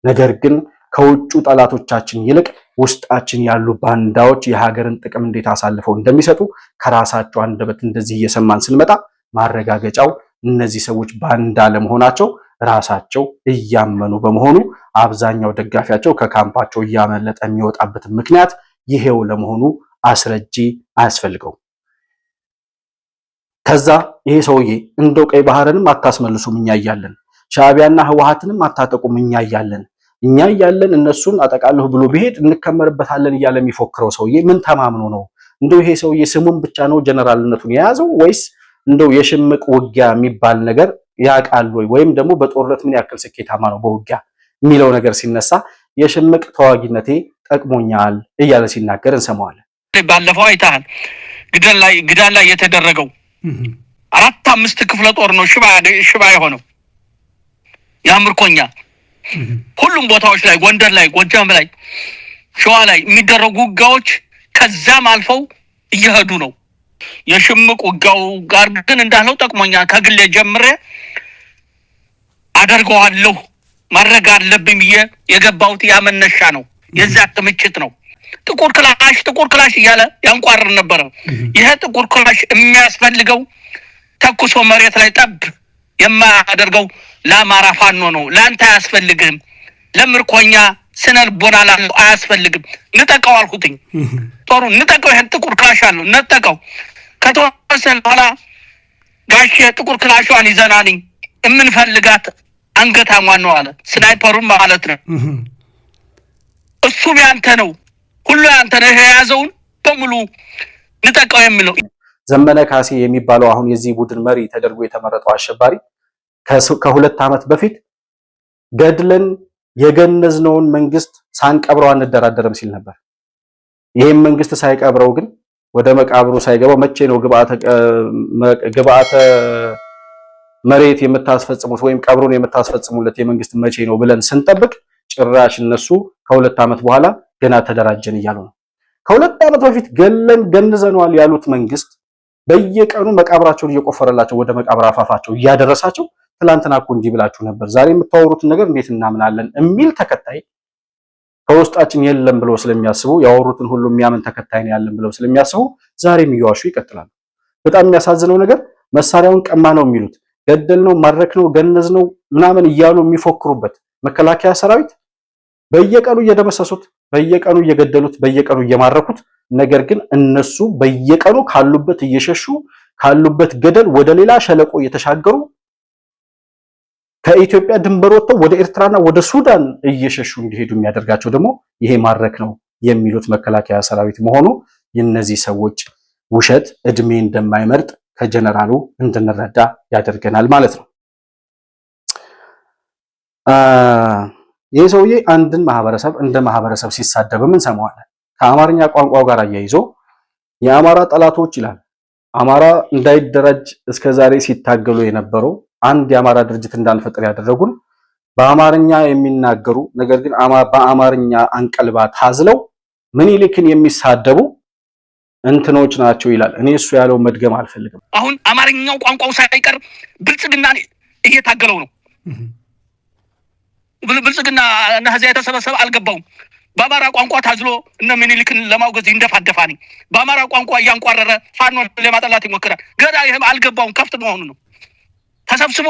ነገር ግን ከውጩ ጠላቶቻችን ይልቅ ውስጣችን ያሉ ባንዳዎች የሀገርን ጥቅም እንዴት አሳልፈው እንደሚሰጡ ከራሳቸው አንደበት እንደዚህ እየሰማን ስንመጣ ማረጋገጫው እነዚህ ሰዎች ባንዳ ለመሆናቸው ራሳቸው እያመኑ በመሆኑ አብዛኛው ደጋፊያቸው ከካምፓቸው እያመለጠ የሚወጣበት ምክንያት ይሄው ለመሆኑ አስረጂ አያስፈልገውም። ከዛ ይሄ ሰውዬ እንደው ቀይ ባህርንም አታስመልሱም እኛ እያለን ሻዕቢያና ህወሓትንም አታጠቁም እኛ እያለን እነሱን አጠቃለሁ ብሎ ቢሄድ እንከመርበታለን እያለ የሚፎክረው ሰውዬ ምን ተማምኖ ነው? እንደው ይሄ ሰውዬ ስሙን ብቻ ነው ጀነራልነቱን የያዘው ወይስ እንደው የሽምቅ ውጊያ የሚባል ነገር ያውቃል ወይም ደግሞ በጦርነት ምን ያክል ስኬታማ ነው በውጊያ የሚለው ነገር ሲነሳ የሽምቅ ተዋጊነቴ ጠቅሞኛል እያለ ሲናገር እንሰማዋለን። ባለፈው አይተሃል ግዳን ላይ የተደረገው 4-5 ክፍለ ጦር ነው ሽባ የሆነው ያምርኮኛ ሁሉም ቦታዎች ላይ ጎንደር ላይ ጎጃም ላይ ሸዋ ላይ የሚደረጉ ውጋዎች ከዛም አልፈው እየሄዱ ነው። የሽምቅ ውጋው ጋር ግን እንዳለው ጠቅሞኛል ከግሌ ጀምሬ አደርገዋለሁ ማድረግ አለብኝ ብዬ የገባሁት ያመነሻ ነው። የዛ ክምችት ነው። ጥቁር ክላሽ እያለ ያንቋርር ነበር። ይሄ ጥቁር ክላሽ የሚያስፈልገው ተኩሶ መሬት ላይ ጠብ የማያደርገው ለአማራ ፋኖ ነው። ለአንተ አያስፈልግም። ለምርኮኛ ስነ ልቦና ላለው አያስፈልግም። ንጠቀው አልኩትኝ። ጦሩ ንጠቀው። ይሄን ጥቁር ክላሽ አለው ንጠቀው። ከተወሰነ በኋላ ጋሼ ጥቁር ክላሿን ይዘናልኝ የምንፈልጋት አንገታሟን ነው አለ። ስናይፐሩን ማለት ነው። እሱም ያንተ ነው፣ ሁሉ ያንተ ነው። ይሄ የያዘውን በሙሉ ንጠቀው የሚለው ዘመነ ካሴ የሚባለው አሁን የዚህ ቡድን መሪ ተደርጎ የተመረጠው አሸባሪ ከ2 ዓመት በፊት ገድለን የገነዝነውን መንግስት ሳንቀብረው አንደራደርም ሲል ነበር። ይሄም መንግስት ሳይቀብረው ግን ወደ መቃብሩ ሳይገባው መቼ ነው ግብአተ መሬት የምታስፈጽሙት ወይም ቀብሩን የምታስፈጽሙለት የመንግስት መቼ ነው ብለን ስንጠብቅ ጭራሽ እነሱ ከ2 ዓመት በኋላ ገና ተደራጀን እያሉ ነው። ከ2 ዓመት በፊት ገለን ገንዘነዋል ያሉት መንግስት በየቀኑ መቃብራቸውን እየቆፈረላቸው ወደ መቃብር አፋፋቸው እያደረሳቸው ትላንትና እኮ እንዲህ ብላችሁ ነበር፣ ዛሬ የምታወሩትን ነገር እንዴት እናምናለን የሚል ተከታይ ከውስጣችን የለም ብለው ስለሚያስቡ ያወሩትን ሁሉ የሚያምን ተከታይ ነው ያለን ብለው ስለሚያስቡ ዛሬም እየዋሹ ይቀጥላሉ። በጣም የሚያሳዝነው ነገር መሳሪያውን ቀማ ነው የሚሉት ገደልነው፣ ማረክነው፣ ገነዝነው ምናምን እያሉ የሚፎክሩበት መከላከያ ሰራዊት በየቀኑ እየደመሰሱት፣ በየቀኑ እየገደሉት፣ በየቀኑ እየማረኩት፣ ነገር ግን እነሱ በየቀኑ ካሉበት እየሸሹ ካሉበት ገደል ወደ ሌላ ሸለቆ እየተሻገሩ ከኢትዮጵያ ድንበር ወጥተው ወደ ኤርትራና ወደ ሱዳን እየሸሹ እንዲሄዱ የሚያደርጋቸው ደግሞ ይሄ ማረክ ነው የሚሉት መከላከያ ሰራዊት መሆኑ የነዚህ ሰዎች ውሸት እድሜ እንደማይመርጥ ከጀነራሉ እንድንረዳ ያደርገናል ማለት ነው። ይህ ሰውዬ አንድን ማህበረሰብ እንደ ማህበረሰብ ሲሳደብም እንሰማዋለን። ከአማርኛ ቋንቋው ጋር አያይዞ የአማራ ጠላቶች ይላል። አማራ እንዳይደራጅ እስከዛሬ ሲታገሉ የነበረው አንድ የአማራ ድርጅት እንዳንፈጥር ያደረጉን በአማርኛ የሚናገሩ ነገር ግን በአማርኛ አንቀልባ ታዝለው ምኒልክን የሚሳደቡ እንትኖች ናቸው ይላል። እኔ እሱ ያለው መድገም አልፈልግም። አሁን አማርኛው ቋንቋው ሳይቀር ብልጽግና እየታገለው ነው። ብልጽግና እና ህዝብ የተሰበሰበ አልገባውም። በአማራ ቋንቋ ታዝሎ እነ ምኒልክን ለማውገዝ ይንደፋደፋኒ በአማራ ቋንቋ እያንቋረረ ፋኖ ለማጠላት ይሞክራል። ገዳ ይሄም አልገባውም። ከፍት መሆኑ ነው። ተሰብስቦ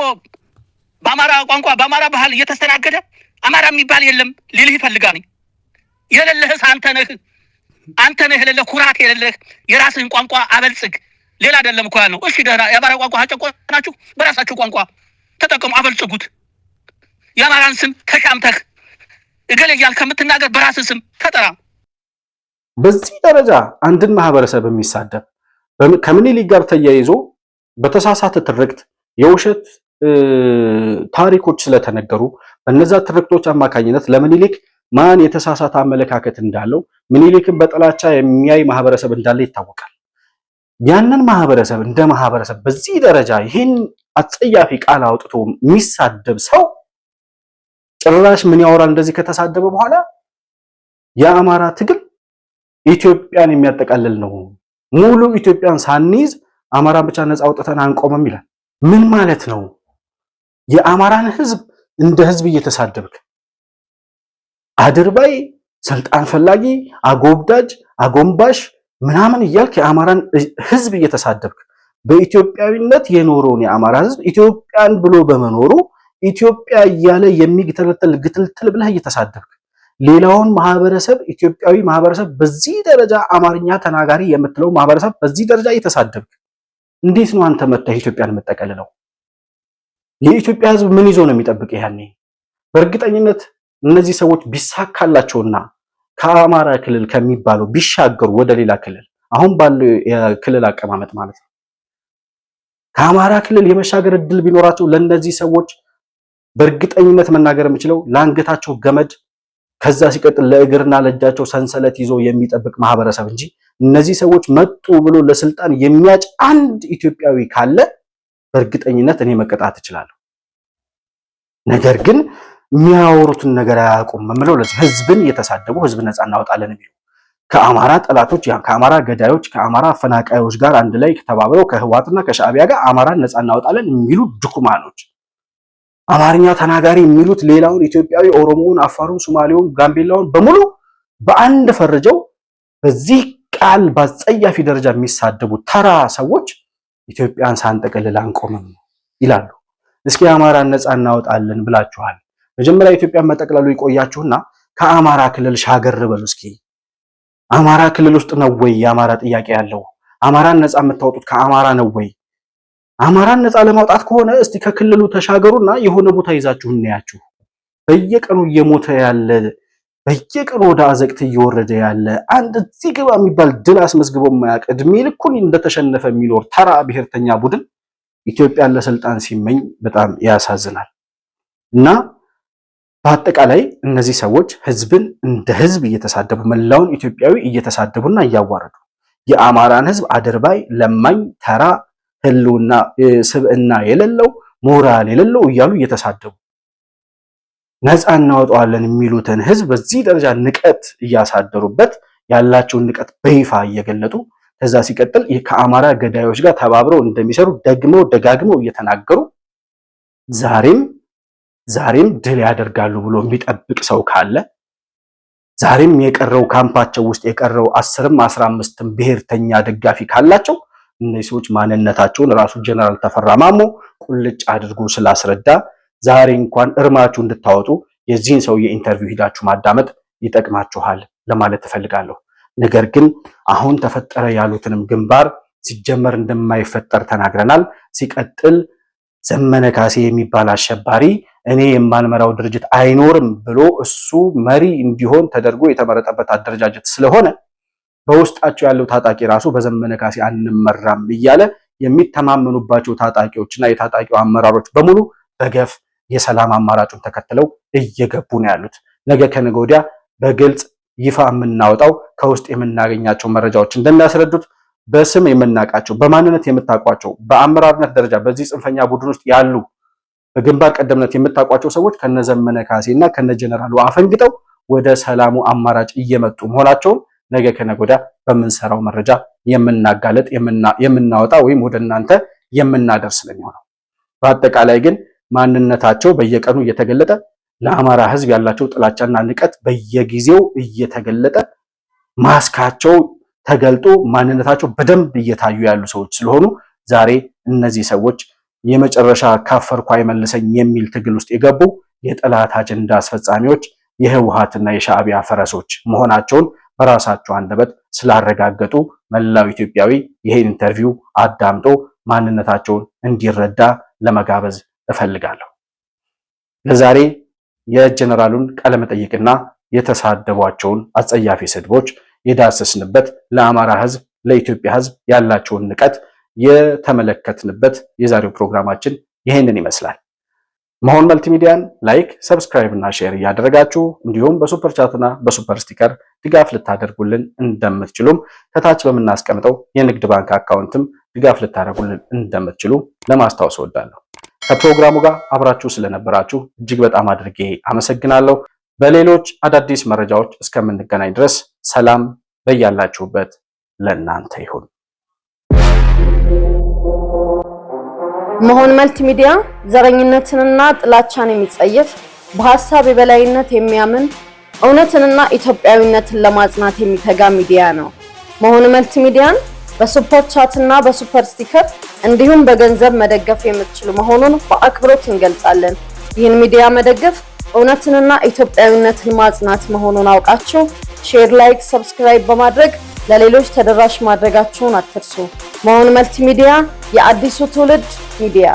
በአማራ ቋንቋ በአማራ ባህል እየተስተናገደ አማራ የሚባል የለም ሊልህ ይፈልጋል። የሌለህስ አንተ ነህ የሌለ ኩራት የሌለህ የራስህን ቋንቋ አበልጽግ። ሌላ አይደለም እኮ ያልነው። እሺ ደህና የአማራ ቋንቋ አጨቆናችሁ፣ በራሳችሁ ቋንቋ ተጠቀሙ፣ አበልጽጉት። የአማራን ስም ተሻምተህ እገሌ እያልክ ከምትናገር በራስህ ስም ተጠራ። በዚህ ደረጃ አንድን ማህበረሰብ የሚሳደብ ከምኒልክ ጋር ተያይዞ በተሳሳተ ትርክት የውሸት ታሪኮች ስለተነገሩ በነዛ ትርክቶች አማካኝነት ለምኒልክ ማን የተሳሳተ አመለካከት እንዳለው ምኒልክን በጥላቻ የሚያይ ማህበረሰብ እንዳለ ይታወቃል። ያንን ማህበረሰብ እንደ ማህበረሰብ በዚህ ደረጃ ይህን አጸያፊ ቃል አውጥቶ የሚሳደብ ሰው ጭራሽ ምን ያወራል? እንደዚህ ከተሳደበ በኋላ የአማራ ትግል ኢትዮጵያን የሚያጠቃልል ነው፣ ሙሉ ኢትዮጵያን ሳንይዝ አማራን ብቻ ነፃ አውጥተን አንቆምም ይላል። ምን ማለት ነው? የአማራን ህዝብ እንደ ህዝብ እየተሳደብክ አድርባይ፣ ስልጣን ፈላጊ፣ አጎብዳጅ፣ አጎንባሽ ምናምን እያልክ የአማራን ህዝብ እየተሳደብክ በኢትዮጵያዊነት የኖረውን የአማራ ህዝብ ኢትዮጵያን ብሎ በመኖሩ ኢትዮጵያ እያለ የሚግተለተል ግትልትል ብለህ እየተሳደብክ ሌላውን ማህበረሰብ ኢትዮጵያዊ ማህበረሰብ በዚህ ደረጃ አማርኛ ተናጋሪ የምትለው ማህበረሰብ በዚህ ደረጃ እየተሳደብክ እንዴት ነው አንተ መጥተህ ኢትዮጵያን የምትጠቀልለው? የኢትዮጵያ ህዝብ ምን ይዞ ነው የሚጠብቅ? ያኔ በእርግጠኝነት እነዚህ ሰዎች ቢሳካላቸውና ከአማራ ክልል ከሚባለው ቢሻገሩ ወደ ሌላ ክልል አሁን ባለው የክልል አቀማመጥ ማለት ነው ከአማራ ክልል የመሻገር እድል ቢኖራቸው ለእነዚህ ሰዎች በእርግጠኝነት መናገር የምችለው ለአንገታቸው ገመድ ከዛ ሲቀጥል ለእግርና ለእጃቸው ሰንሰለት ይዞ የሚጠብቅ ማህበረሰብ እንጂ እነዚህ ሰዎች መጡ ብሎ ለስልጣን የሚያጭ አንድ ኢትዮጵያዊ ካለ በእርግጠኝነት እኔ መቀጣት እችላለሁ። ነገር ግን የሚያወሩትን ነገር አያውቁም የምለው ለዚህ ህዝብን እየተሳደቡ ህዝብ ነፃ እናወጣለን የሚሉ ከአማራ ጠላቶች ከአማራ ገዳዮች ከአማራ አፈናቃዮች ጋር አንድ ላይ ተባብረው ከህዋትና ከሻዕቢያ ጋር አማራን ነፃ እናወጣለን የሚሉ ድኩማኖች አማርኛ ተናጋሪ የሚሉት ሌላውን ኢትዮጵያዊ ኦሮሞውን፣ አፋሩን፣ ሶማሌውን፣ ጋምቤላውን በሙሉ በአንድ ፈርጀው በዚህ ቃል በአጸያፊ ደረጃ የሚሳደቡ ተራ ሰዎች ኢትዮጵያን ሳንጠቀልል አንቆምም ይላሉ። እስኪ አማራን ነፃ እናወጣለን ብላችኋል። መጀመሪያ ኢትዮጵያን መጠቅለሉ ይቆያችሁና ከአማራ ክልል ሻገር በሉ እስኪ። አማራ ክልል ውስጥ ነው ወይ የአማራ ጥያቄ ያለው? አማራን ነፃ የምታወጡት ከአማራ ነው ወይ? አማራን ነፃ ለማውጣት ከሆነ እስቲ ከክልሉ ተሻገሩና የሆነ ቦታ ይዛችሁ እናያችሁ። በየቀኑ እየሞተ ያለ በየቀኑ ወደ አዘቅት እየወረደ ያለ አንድ እዚህ ግባ የሚባል ድል አስመዝግቦ የማያውቅ እድሜ ልኩን እንደተሸነፈ የሚኖር ተራ ብሔርተኛ ቡድን ኢትዮጵያን ለስልጣን ሲመኝ በጣም ያሳዝናል። እና በአጠቃላይ እነዚህ ሰዎች ህዝብን እንደ ህዝብ እየተሳደቡ መላውን ኢትዮጵያዊ እየተሳደቡና እያዋረዱ የአማራን ህዝብ አድርባይ፣ ለማኝ፣ ተራ ህልውና ስብዕና የሌለው ሞራል የሌለው እያሉ እየተሳደቡ ነፃ እናወጣዋለን የሚሉትን ህዝብ በዚህ ደረጃ ንቀት እያሳደሩበት ያላቸውን ንቀት በይፋ እየገለጡ ከዛ ሲቀጥል ከአማራ ገዳዮች ጋር ተባብረው እንደሚሰሩ ደግመው ደጋግመው እየተናገሩ ዛሬም ድል ያደርጋሉ ብሎ የሚጠብቅ ሰው ካለ ዛሬም የቀረው ካምፓቸው ውስጥ የቀረው 10ም 15ም ብሔርተኛ ደጋፊ ካላቸው እነዚህ ሰዎች ማንነታቸውን ራሱ ጀነራል ተፈራ ማሞ ቁልጭ አድርጎ ስላስረዳ ዛሬ እንኳን እርማችሁ እንድታወጡ የዚህን ሰው የኢንተርቪው ሂዳችሁ ማዳመጥ ይጠቅማችኋል ለማለት እፈልጋለሁ። ነገር ግን አሁን ተፈጠረ ያሉትንም ግንባር ሲጀመር እንደማይፈጠር ተናግረናል። ሲቀጥል ዘመነ ካሴ የሚባል አሸባሪ እኔ የማንመራው ድርጅት አይኖርም ብሎ እሱ መሪ እንዲሆን ተደርጎ የተመረጠበት አደረጃጀት ስለሆነ በውስጣቸው ያለው ታጣቂ ራሱ በዘመነ ካሴ አንመራም እያለ የሚተማመኑባቸው ታጣቂዎችና የታጣቂው አመራሮች በሙሉ በገፍ የሰላም አማራጩን ተከትለው እየገቡ ነው ያሉት። ነገ ከነገ ወዲያ በግልጽ ይፋ የምናወጣው ከውስጥ የምናገኛቸው መረጃዎች እንደሚያስረዱት በስም የምናውቃቸው በማንነት የምታውቋቸው በአመራርነት ደረጃ በዚህ ጽንፈኛ ቡድን ውስጥ ያሉ በግንባር ቀደምነት የምታውቋቸው ሰዎች ከነዘመነ ካሴና ከነጀነራሉ አፈንግጠው ወደ ሰላሙ አማራጭ እየመጡ መሆናቸውን ነገ ከነገ ወዲያ በምንሰራው መረጃ የምናጋለጥ የምናወጣ ወይም ወደ እናንተ የምናደርስ ስለሚሆነው በአጠቃላይ ግን ማንነታቸው በየቀኑ እየተገለጠ ለአማራ ሕዝብ ያላቸው ጥላቻና ንቀት በየጊዜው እየተገለጠ ማስካቸው ተገልጦ ማንነታቸው በደንብ እየታዩ ያሉ ሰዎች ስለሆኑ ዛሬ እነዚህ ሰዎች የመጨረሻ ካፈርኩ አይመልሰኝ የሚል ትግል ውስጥ የገቡ የጠላት አጀንዳ አስፈጻሚዎች የህወሓትና የሻዕቢያ ፈረሶች መሆናቸውን በራሳቸው አንደበት ስላረጋገጡ መላው ኢትዮጵያዊ ይሄን ኢንተርቪው አዳምጦ ማንነታቸውን እንዲረዳ ለመጋበዝ እፈልጋለሁ። ለዛሬ የጀነራሉን ቃለመጠይቅና የተሳደቧቸውን አጸያፊ ስድቦች የዳሰስንበት ለአማራ ህዝብ ለኢትዮጵያ ህዝብ ያላቸውን ንቀት የተመለከትንበት የዛሬው ፕሮግራማችን ይሄንን ይመስላል። መሆን መልቲሚዲያን ላይክ፣ ሰብስክራይብ እና ሼር እያደረጋችሁ እንዲሁም በሱፐር ቻትና በሱፐር ስቲከር ድጋፍ ልታደርጉልን እንደምትችሉም ከታች በምናስቀምጠው የንግድ ባንክ አካውንትም ድጋፍ ልታደርጉልን እንደምትችሉ ለማስታወስ እወዳለሁ። ከፕሮግራሙ ጋር አብራችሁ ስለነበራችሁ እጅግ በጣም አድርጌ አመሰግናለሁ። በሌሎች አዳዲስ መረጃዎች እስከምንገናኝ ድረስ ሰላም በያላችሁበት ለእናንተ ይሁን። መሆን መልቲሚዲያ ዘረኝነትንና ጥላቻን የሚጸየፍ በሐሳብ የበላይነት የሚያምን እውነትንና ኢትዮጵያዊነትን ለማጽናት የሚተጋ ሚዲያ ነው። መሆን መልቲሚዲያን በሱፐር ቻት እና በሱፐር ስቲከር እንዲሁም በገንዘብ መደገፍ የምትችሉ መሆኑን በአክብሮት እንገልጻለን። ይህን ሚዲያ መደገፍ እውነትንና ኢትዮጵያዊነትን ማጽናት መሆኑን አውቃችሁ ሼር፣ ላይክ፣ ሰብስክራይብ በማድረግ ለሌሎች ተደራሽ ማድረጋችሁን አትርሱ። መሆን መልቲሚዲያ የአዲሱ ትውልድ ሚዲያ